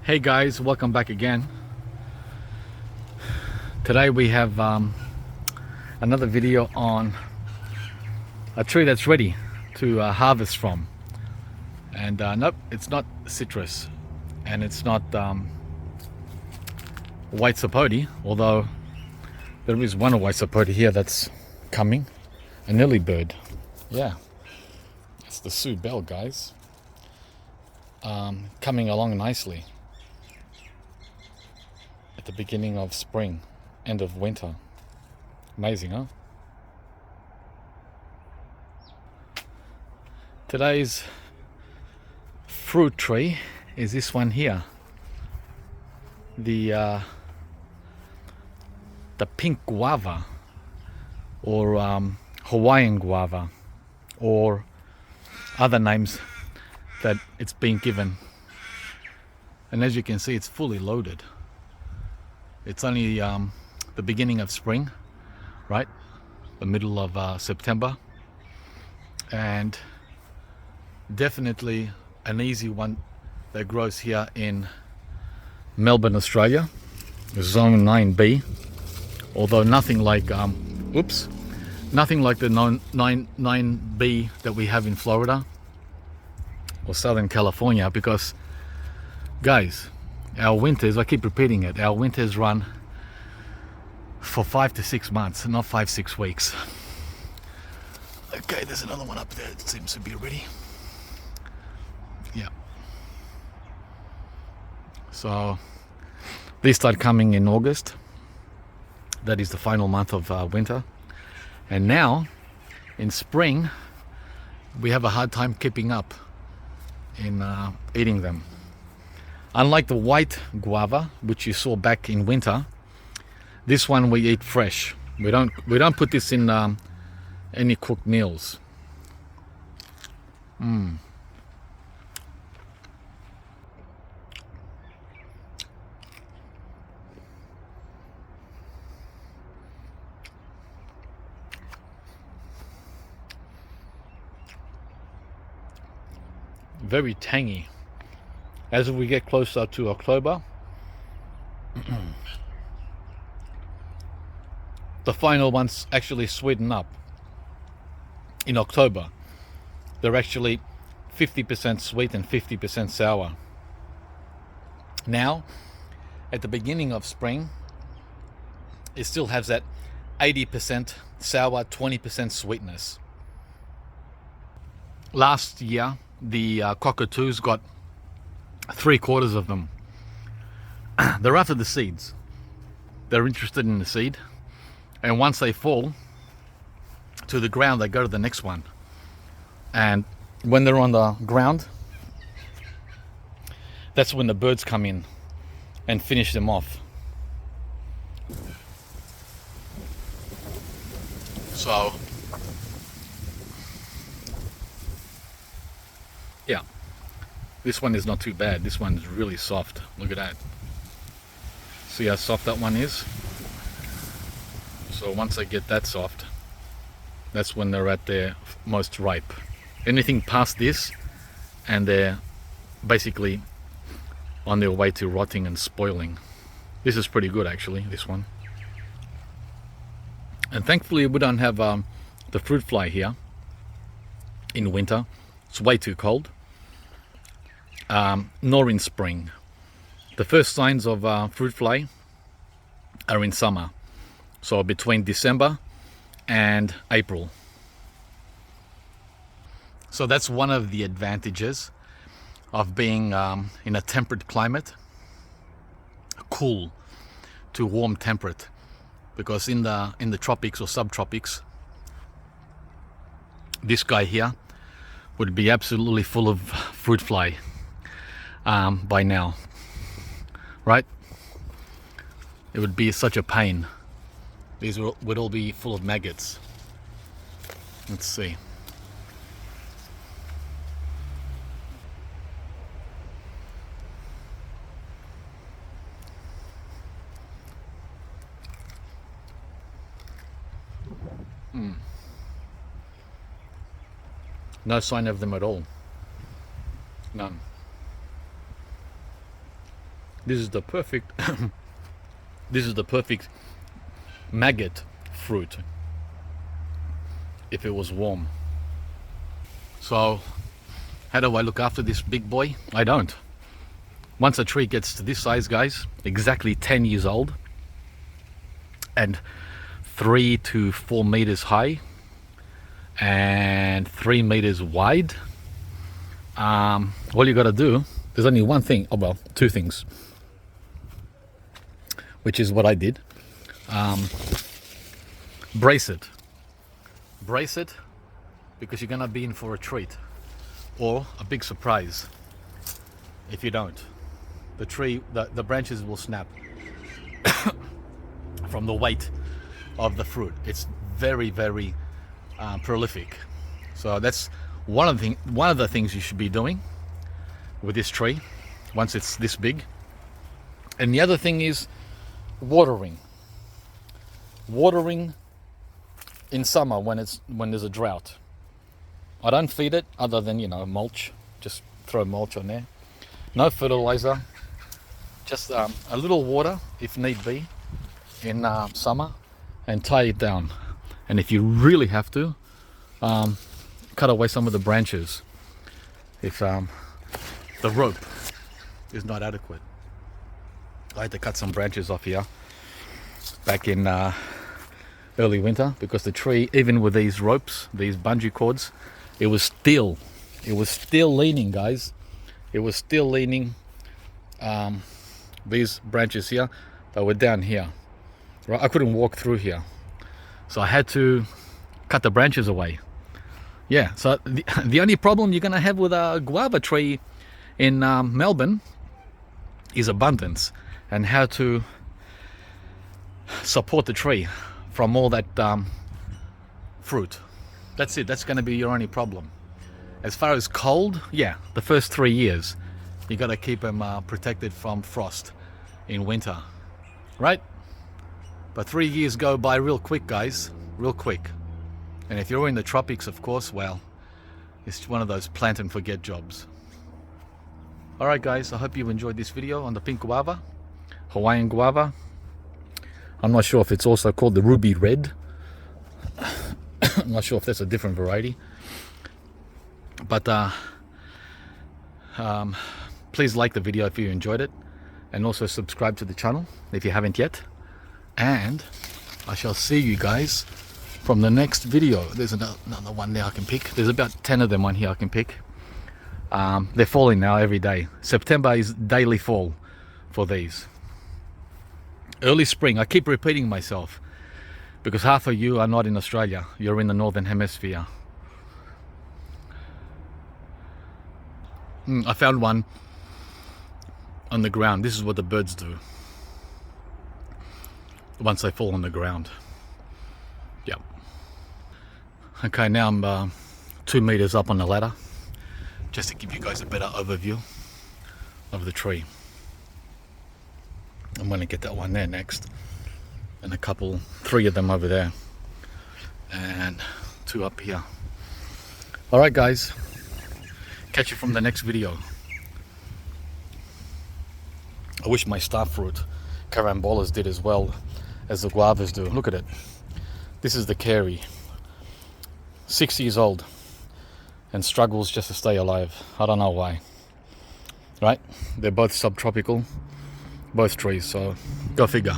Hey guys, welcome back again. Today we have another video on a tree that's ready to harvest from. And nope, it's not citrus and it's not white sapote, although there is one white sapote here that's coming, an early bird. Yeah, it's the Sue Bell, guys, coming along nicely at the beginning of spring, end of winter. Amazing, huh? Today's fruit tree is this one here, the pink guava, or Hawaiian guava, or other names that it's been given. And as you can see, it's fully loaded. It's only the beginning of spring, right? The middle of September. And definitely an easy one that grows here in Melbourne, Australia, Zone 9B. Although nothing like, nothing like the 9B that we have in Florida or Southern California, because, guys, our winters, I keep repeating it, our winters run for 5 to 6 months, not 5-6 weeks. Okay, there's another one up there. It seems to be ready. Yeah. So these start coming in August. That is the final month of winter. And now, in spring, we have a hard time keeping up in eating them. Unlike the white guava, which you saw back in winter, this one we eat fresh. We don't put this in any cooked meals. Very tangy. As we get closer to October, the final ones actually sweeten up. In October, they're actually 50% sweet and 50% sour. Now, at the beginning of spring, it still has that 80% sour, 20% sweetness. Last year, the cockatoos got 3/4 of them. They're after the seeds. They're interested in the seed, and once they fall to the ground, they go to the next one. And when they're on the ground, that's when the birds come in and finish them off. So yeah, this one is not too bad. This one is really soft. Look at that. See how soft that one is? So once they get that soft, that's when they're at their most ripe. Anything past this, and they're basically on their way to rotting and spoiling. This is pretty good, actually, this one. And thankfully we don't have the fruit fly here in winter. It's way too cold. Nor in spring. The first signs of fruit fly are in summer, so between December and April. So that's one of the advantages of being in a temperate climate, cool to warm temperate, because in the tropics or subtropics, this guy here would be absolutely full of fruit fly by now, right? It would be such a pain. These would all be full of maggots. Let's see. No sign of them at all. None. This is the perfect this is the perfect maggot fruit if it was warm. So how do I look after this big boy? I don't. Once a tree gets to this size, guys, exactly 10 years old and 3 to 4 meters high and 3 meters wide, all you got to do, there's only one thing, oh well, two things, which is what I did. Brace it because you're gonna be in for a treat or a big surprise. If you don't, the tree, the branches will snap from the weight of the fruit. It's very, very prolific. So that's one of the things you should be doing with this tree once it's this big. And the other thing is watering in summer when there's a drought. I don't feed it other than, mulch. Just throw mulch on there. No fertilizer, just a little water if need be in summer, and tie it down. And if you really have to, cut away some of the branches if the rope is not adequate. I had to cut some branches off here back in early winter because the tree, even with these ropes, these bungee cords, it was still leaning, guys. It was still leaning. These branches here, they were down here, right? I couldn't walk through here, so I had to cut the branches away. Yeah, so the only problem you're gonna have with a guava tree in Melbourne is abundance, and how to support the tree from all that fruit. That's it. That's going to be your only problem. As far as cold, yeah, the first 3 years you got to keep them protected from frost in winter, right? But 3 years go by real quick, guys, real quick. And if you're in the tropics, of course, well, it's one of those plant and forget jobs. Alright guys, I hope you enjoyed this video on the pink guava, Hawaiian guava. I'm not sure if it's also called the ruby red. I'm not sure if that's a different variety. But please like the video if you enjoyed it, and also subscribe to the channel if you haven't yet. And I shall see you guys from the next video. There's another one there I can pick. There's about 10 of them on here I can pick. They're falling now every day. September is daily fall for these. Early spring, I keep repeating myself because half of you are not in Australia. You're in the northern hemisphere. I found one on the ground. This is what the birds do once they fall on the ground. Yep. Okay, now I'm 2 meters up on the ladder, just to give you guys a better overview of the tree. I'm going to get that one there next, and a 3 of them over there, and 2 up here. Alright guys, catch you from the next video. I wish my star fruit carambolas did as well as the guavas do. Look at it. This is the Carey, 6 years old, and struggles just to stay alive. I don't know why. Right? They're both subtropical, both trees, so go figure.